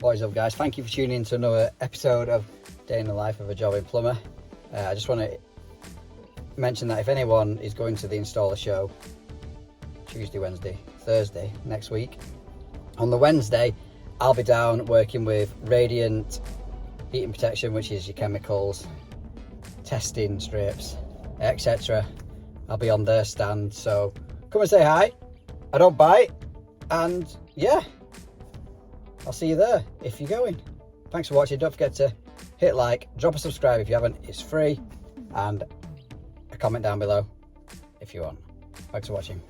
Boys up, guys. Thank you for tuning in to another episode of Day in the Life of a Jobbing Plumber. I just want to mention that if anyone is going to the installer show Tuesday, Wednesday, Thursday next week, on the Wednesday I'll be down working with Radiant Heating Protection, which is your chemicals, testing strips, etc. I'll be on their stand, so come and say hi. I don't bite, and yeah, I'll see you there if you're going. Thanks for watching. Don't forget to hit like, drop a subscribe if you haven't, it's free, and a comment down below if you want. Thanks for watching.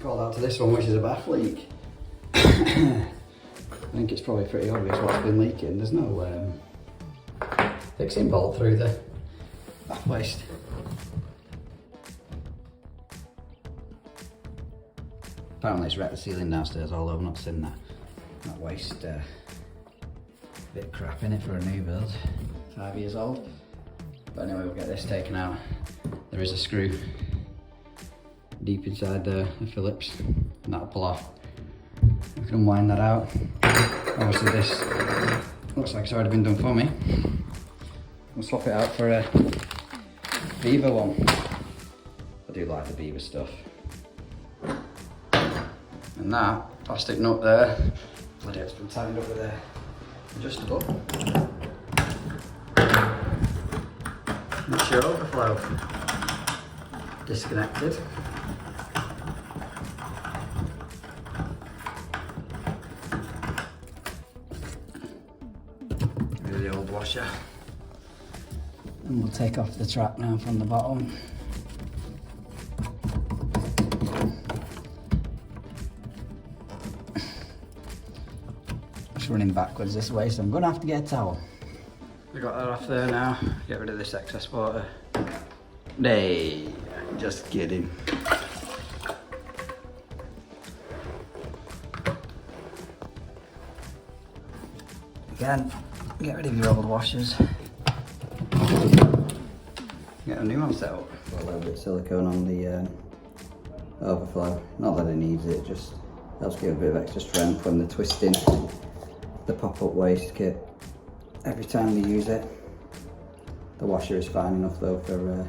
Called out to this one, which is a bath leak. I think it's probably pretty obvious what's been leaking. There's no fixing bolt through the bath waste. Apparently it's wrecked the ceiling downstairs, although I've not seen that waste bit of crap in it for a new build, 5 years old. But anyway, we'll get this taken out. There is a screw deep inside there, the Phillips, and that'll pull off. We can unwind that out. Obviously this looks like it's already been done for me. We'll swap it out for a Beaver one. I do like the Beaver stuff. And that plastic nut there, bloody it's been tied up with a adjustable. Not your overflow. Disconnected. The old washer, and we'll take off the trap now from the bottom. It's running backwards this way, so I'm gonna have to get a towel. We got that off there now. Get rid of this excess water. Nay, just kidding. Again, get rid of your old washers. Get a new one set up. Got a little bit of silicone on the overflow. Not that it needs it, just helps give a bit of extra strength when they're twisting the pop-up waste kit. Every time you use it, the washer is fine enough though for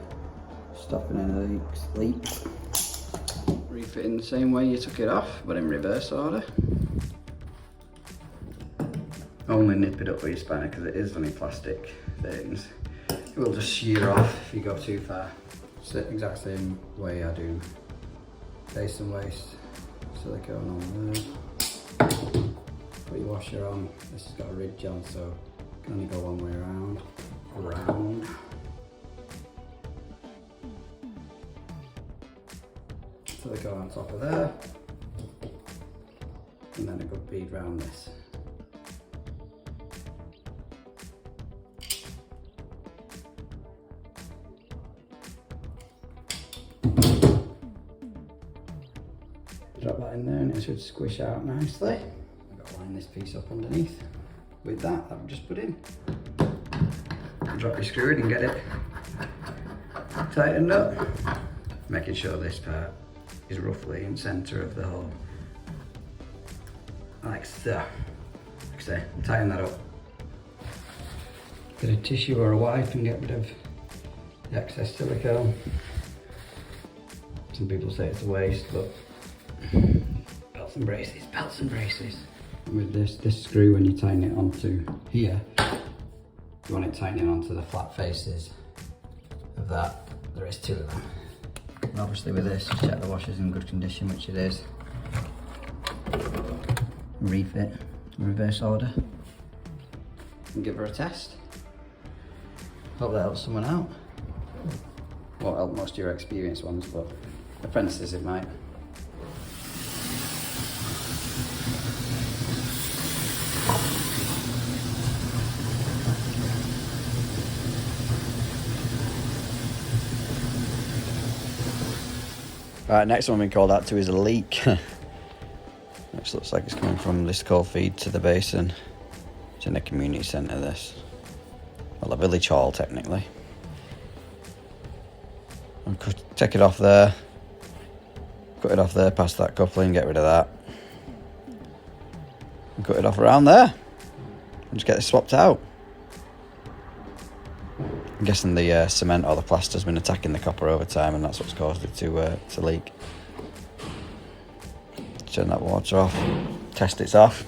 stopping any leaks. Refit in the same way you took it off, but in reverse order. Only nip it up with your spanner because it is only plastic things. It will just shear off if you go too far. It's the exact same way I do base and waste. Silicone on there. Put your washer on. This has got a ridge on, so it can only go one way around. Silicone on top of there. And then a good bead round this. Drop that in there and it should squish out nicely. I've got to line this piece up underneath with that I've just put in. Drop your screw in and get it tightened up. Making sure this part is roughly in centre of the hole. Like so. Like I say, tighten that up. Get a tissue or a wipe and get rid of the excess silicone. Some people say it's a waste, but belts and braces, belts and braces. With this screw, when you tighten it onto here, you want it tightening onto the flat faces of that. There is two of them. And obviously with this, just check the washer's in good condition, which it is. Refit, reverse order, and give her a test. Hope that helps someone out. Won't help most of your experienced ones, but apprentices it might. Right, next one we called out to is a leak. Which looks like it's coming from this coal feed to the basin. It's in the community centre, this. Well, a village hall, technically. I could take it off there. Cut it off there past that coupling, get rid of that. And cut it off around there. And just get this swapped out. I'm guessing the cement or the plaster's been attacking the copper over time, and that's what's caused it to leak. Turn that water off, test it's off.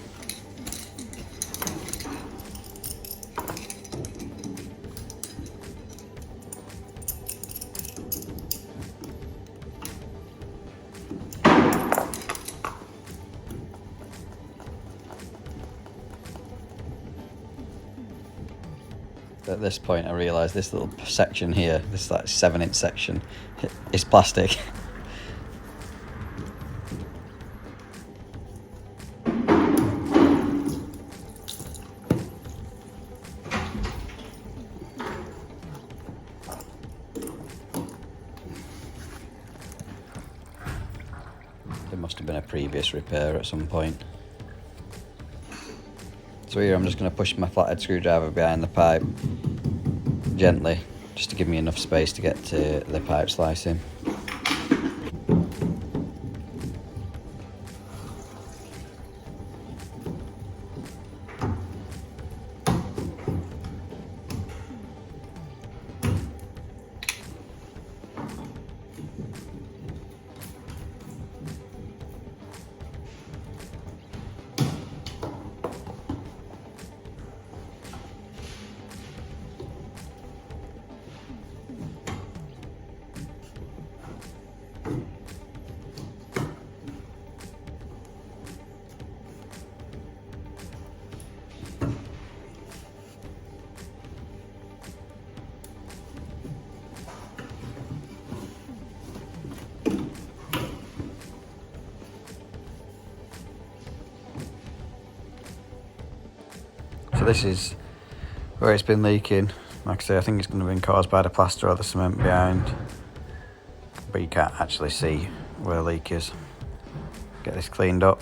At this point I realised this little section here, this like 7-inch section, is plastic. There must have been a previous repair at some point. So here I'm just going to push my flathead screwdriver behind the pipe gently, just to give me enough space to get to the pipe slicing. So this is where it's been leaking. Like I say, I think it's going to have been caused by the plaster or the cement behind. But you can't actually see where the leak is. Get this cleaned up.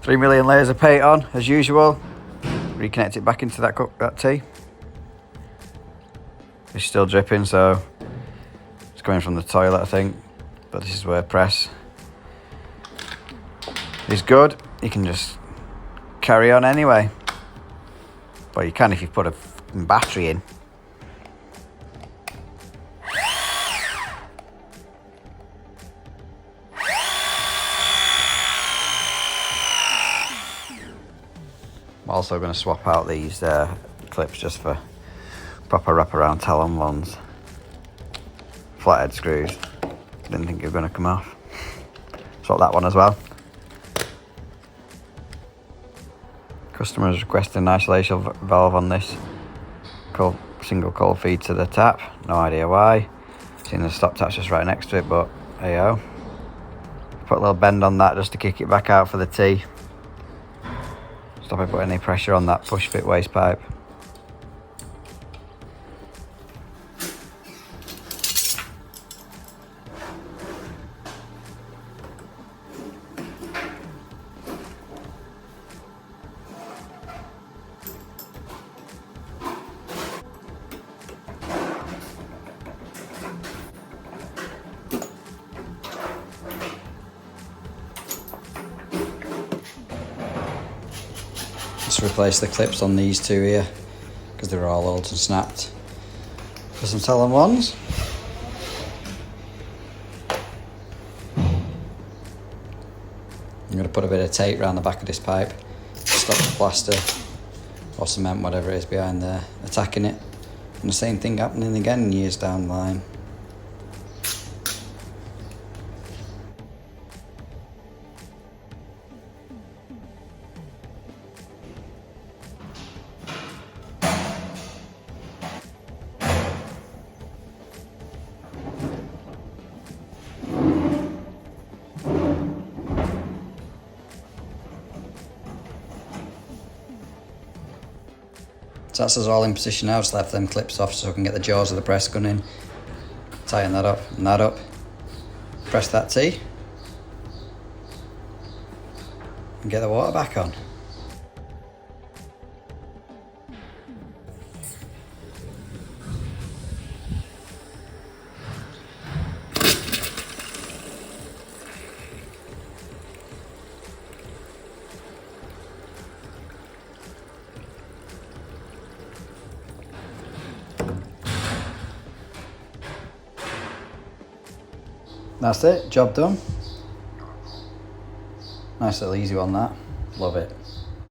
3 million layers of paint on, as usual. Reconnect it back into that tee. It's still dripping, so it's coming from the toilet, I think. But this is where press is good. You can just carry on anyway. Well, you can if you put a battery in. I'm also going to swap out these clips just for proper wraparound Talon ones. Flathead screws. Didn't think they were going to come off. Swap that one as well. Customer is requesting an isolation valve on this single coal feed to the tap. No idea why. Seen the stop tap's just right next to it, but hey-o. Put a little bend on that just to kick it back out for the tee. Stop it putting any pressure on that push fit waste pipe. Just replace the clips on these two here because they were all old and snapped for some Talon ones. I'm going to put a bit of tape around the back of this pipe to stop the plaster or cement, whatever it is behind there, attacking it. And the same thing happening again years down the line. So that's us all in position now. Just left them clips off so I can get the jaws of the press gun in. Tighten that up and that up. Press press that T and get the water back on. That's it, job done. Nice little easy one that, love it.